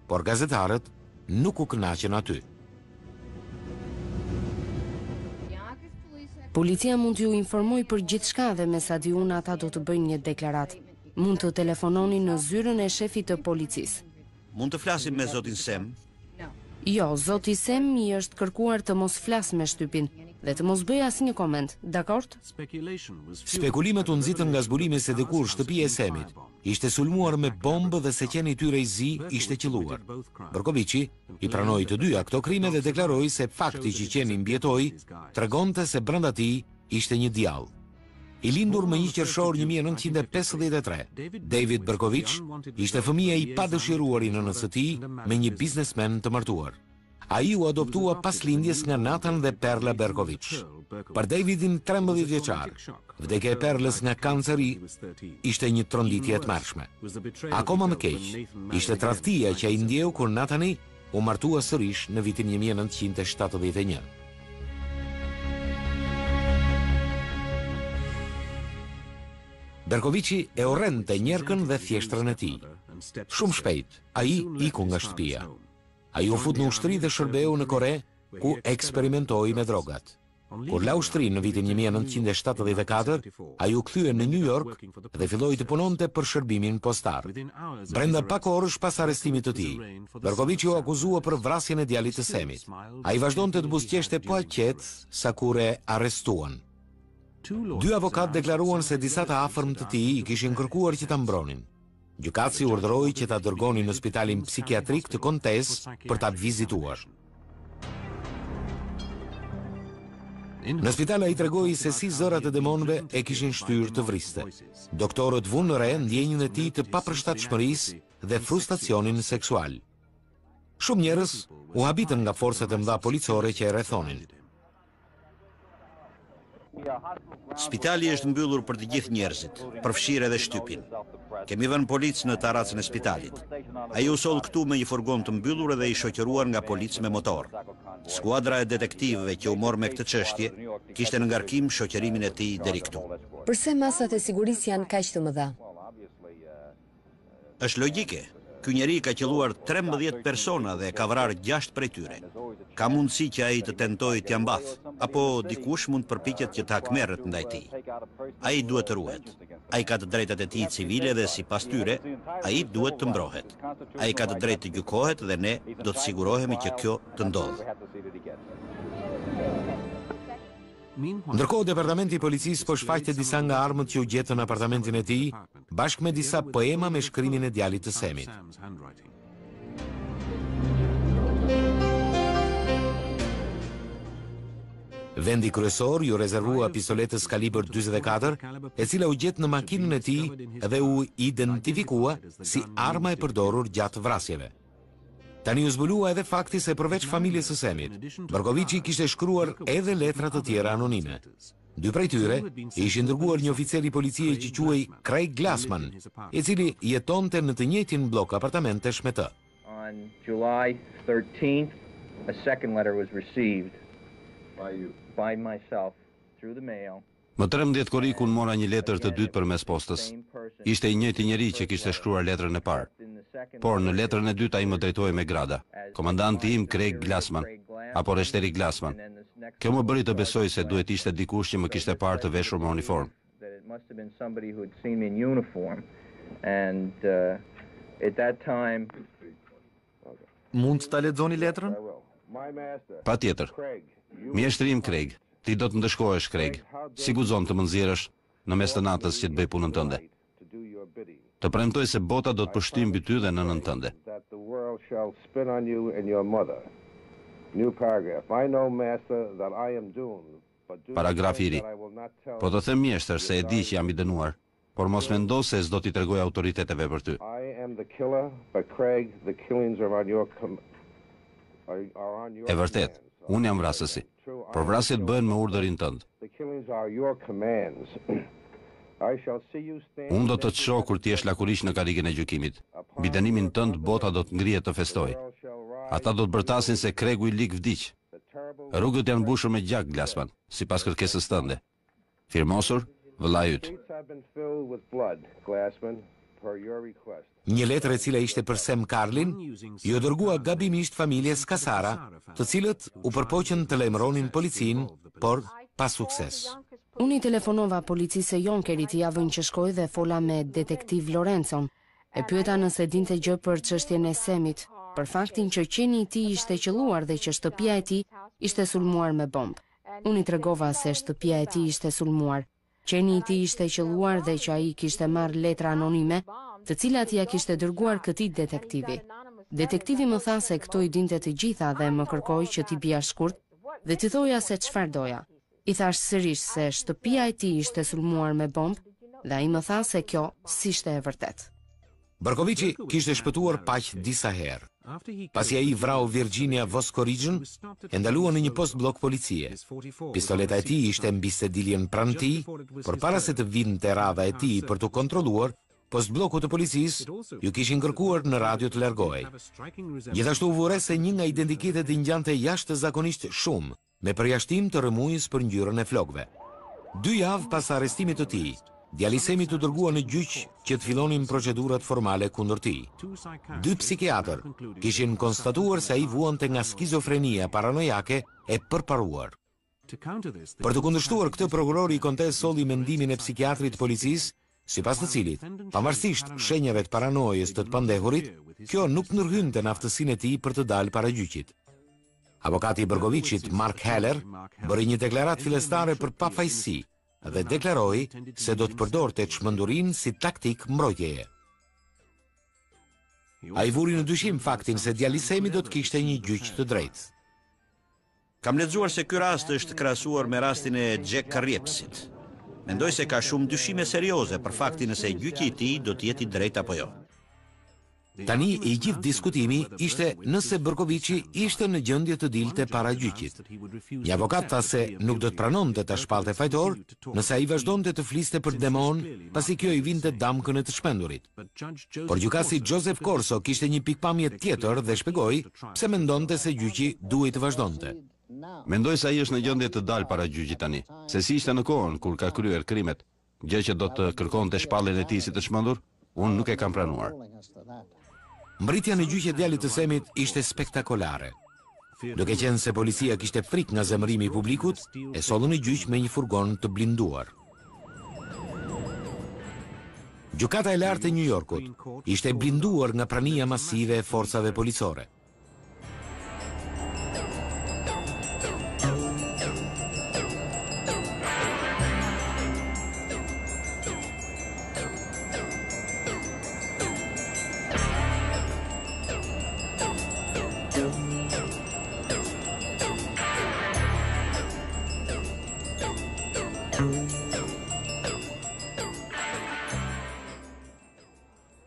Speaker 1: por gazetarët nuk u kënaqën aty.
Speaker 9: Policia mund t'ju informoj për gjithçka dhe me sa di unë ata do të bëjnë një deklaratë. Mund të telefononi në zyrën e shefit të policisë.
Speaker 2: Mund të flasim me zotin Sem?
Speaker 9: Jo, zoti Sem i është kërkuar të mos flas me shtypin dhe të mos bëj asnjë koment, dakord?
Speaker 1: Spekulimet u nxitën nga zbulimi se dikur shtëpia e Semit ishte sulmuar me bombë dhe se qeni i tyre i zi ishte qelluar. Berkoviçi i pranoi të dyja këto krime dhe deklaroi se fakti që qeni mbjetoi tregonte se brenda tij ishte një djallë. I lindur më 1 qershor 1953, David Berkoviç ishte fëmia i padëshiruar i nënës së tij me një biznesmen të martuar. Ai u adoptua pas lindjes nga Nathan dhe Perla Berkoviç. Për Davidin 13 vjeçar, vdekja e Perlës nga kanceri ishte një tronditje e tmerrshme. Akoma më keq, ishte tradhtia që ai ndjeu kur Nathani u martua sërish në vitin 1971. Berkoviçi e urrente njerkën dhe thjeshtrën e tij. Shumë shpejt, ai iku nga shtëpia. Ai u fut në ushtri dhe shërbeu në Kore, ku eksperimentoi me drogat. Kur la ushtri në vitin 1974, ai u kthye në New York dhe filloi të punonte për shërbimin postar. Brenda pak orësh pas arrestimit të tij, Berkoviçi u akuzua për vrasjen e djalit të Semit. Ai vazhdonte të buzëqeshte po aq qetë sa kur e arrestuan. 2 avokat deklaruan se disa të afërm të tij i kishin kërkuar që ta mbronin. Gjykatësi urdhëroi që ta dërgonin në spitalin psikiatrik të Kontes për ta vizituar. Në spital ai tregoi se si zërat e demonëve e kishin shtyrë të vriste. Doktorët vunë në re ndjenjën e tij të paprishtatshmërisë dhe frustracionin seksual. Shumë njerëz u habitën nga forcat e mëdha policore që e rrethonin.
Speaker 2: Spitali është mbyllur për të gjithë njerëzit, përfshirë edhe shtypin. Kemi vënë policë në terracën e spitalit. Ai u soll këtu me një furgon të mbyllur dhe i shoqëruar nga policë me motor. Skuadra e detektivëve që u mor me këtë çështje kishte në ngarkim shoqërimin e tij deri këtu.
Speaker 4: Përse masat e sigurisë janë kaq të mëdha?
Speaker 2: Është logjike. Ky njeri ka qelluar 13 persona dhe ka vrarë 6 prej tyre. Ka mundësi që ai të tentojë t'ia mbath, apo dikush mund të përpiqet që të hakmerret ndaj tij. Ai duhet të ruhet. Ai ka të drejtat e tij civile dhe sipas tyre, ai duhet të mbrohet. Ai ka të drejtë të gjykohet dhe ne do të sigurohemi që kjo të ndodhë.
Speaker 1: Ndërkohë, departamenti i policisë po shfaqte disa nga armët që u gjetën në apartamentin e tij, bashkë me disa poema me shkrimin e djalit të Semit. Vendi kryesor ju rezervua pistoletës kalibër 44, e cila u gjet në makinën e tij dhe u identifikua si arma e përdorur gjatë vrasjeve. Tani u zbulua edhe fakti se përveç familjes së Semit, Berkoviçi kishte shkruar edhe letra të tjera anonime. 2 prej tyre ishin dërguar një oficer i policie që quhej Craig Glassman, i cili jetonte në të njëjtin blok apartamentesh me të.
Speaker 10: On July 13th, a second letter was received by myself through the mail.
Speaker 3: Më 13 korrikun mora një letër të dytë përmes postës. Ishte i njëjti njeri që kishte shkruar letrën e parë. Por në letrën e dytë ai më drejtoi me grada. Komandanti im Craig Glassman, apo Reshteri Glassman. Kjo më bëri të besoj se duhet ishte dikush që më kishte parë të veshur me uniformë.
Speaker 5: Mund të ta lexoni letrën?
Speaker 3: Patjetër. Mjeshtri im Craig, ti do të ndëshkohesh Craig. Si guxon të më nxjerrësh në mes të natës që të bëj punën tënde? Të premtoj se bota do të përshtyjë mbi ty dhe nënën tënde. Paragrafi i ri. Po të them mjeshtër se e di që jam i dënuar, por mos mendo se s'do t'i tregoj autoriteteve për ty. E vërtet, unë jam vrasësi, por vrasjet bëhen me urdhërin tënd. Unë do të shoh kur ti je lakurish në karrikën e gjykimit. Mbi dënimin tënd bota do të ngrihet të festojë. Ata do të bërtasin se kregu i lig vdiq. Rrugët janë mbushur me gjak, Glassman, sipas kërkesës tënde. Firmosur, vëlla yt.
Speaker 1: Një letër e cila ishte për Sam Carlin, ju dërgua gabimisht familjes Kasara, të cilët u përpoqën të lajmëronin policinë, por pa sukses.
Speaker 9: Unë i telefonova policisë së Jonkerit javën që shkoi dhe fola me detektiv Lorenzon. E pyeta nëse dinte gjë për çështjen e Semit, për faktin që qeni i tij ishte qelluar dhe që shtëpia e tij ishte sulmuar me bombë. Unë i tregova se shtëpia e tij ishte sulmuar. Qeni i tij ishte qelluar dhe që ai kishte marrë letra anonime, të cilat ja kishte dërguar këtij detektivi. Detektivi më tha se këto i dinte të gjitha dhe më kërkoi që t'i bija shkurt dhe t'i thoja se çfarë doja. I thash sërish se shtëpia e tij ishte sulmuar me bombë dhe ai më tha se kjo s'ishte e vërtetë.
Speaker 1: Barkovici kishte shpëtuar paq disa herë. Pasi ai vrau Virginia Voskorigën, e ndalua në një post blok policie. Pistoleta e tij ishte mbi sediljen pranë tij, por para se të vinte radha e tij për të kontrolluar, post bloku të policisë ju kishin kërkuar në radio të largohej. Gjithashtu u vure se një nga identitetet i ngjante jashtëzakonisht shumë, me përjashtim të rrëmujës për ngjyrën e flokëve. 2 javë pas arrestimit të tij, djali Semi të dërgua në gjyq që të fillonin procedurat formale kundër tij. 2 psikiatër kishin konstatuar se ai vuante nga skizofrenia paranojake e përparuar. Për të kundërshtuar këtë, prokurori i kontes solli mendimin e psikiatrit të policisë, sipas të cilit, pavarësisht shenjave të paranojës të pandehurit, kjo nuk ndërhynte në aftësinë e tij për të dalë para gjyqit. Avokati i Bergovicit, Mark Heller, bëri një deklaratë fillestare për pafajësi dhe deklaroi se do të përdorte çmendurinë si taktik mbrojtjeje. Ai vuri në dyshim faktin se djali Semi do të kishte një gjyq të drejtë.
Speaker 2: Kam lexuar se ky rast është krahasuar me rastin e Jack Karriepsit. Mendoj se ka shumë dyshime serioze për faktin nëse gjyqi i tij do të jetë i drejtë apo jo.
Speaker 1: Tani i gjithë diskutimi ishte nëse Berkovici ishte në gjendje të dilte para gjyqit. Një avokat tha se nuk do të pranonte ta shpallte fajtor nëse ai vazhdonte të fliste për demon, pasi kjo i vinte damkën e të shpendurit. Por gjykatësi Joseph Corso kishte një pikpamje tjetër dhe shpjegoi pse mendonte se gjyqi duhej të vazhdonte.
Speaker 3: Mendoj se ai është në gjendje të dalë para gjyqit tani, se si ishte në kohën kur ka kryer krimet, gjë që do të kërkonte shpalljen e tij si të çmendur, unë nuk e kam pranuar.
Speaker 1: Mbritja në gjyq e djalit të Semit ishte spektakolare. Duke qenë se policia kishte frikë nga zemërimi i publikut, e sollën në gjyq me një furgon të blinduar. Gjykata e lartë e New Yorkut ishte blinduar nga prania masive e forcave policore.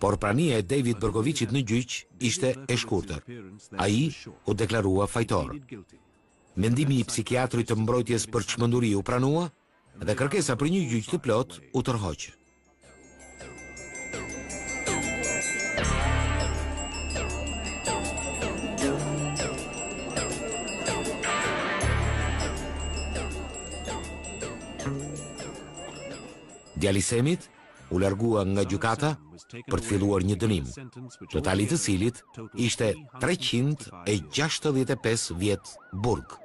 Speaker 1: Por prania e David Berkovicit në gjyq ishte e shkurtër. Ai u deklarua fajtor. Mendimi i psikiatrit të mbrojtjes për çmenduri u pranua dhe kërkesa për një gjyq të plot u tërhoq. Djali Semit u largua nga gjykata për të filluar një dënim, totali të cilit ishte 365 vjet burg.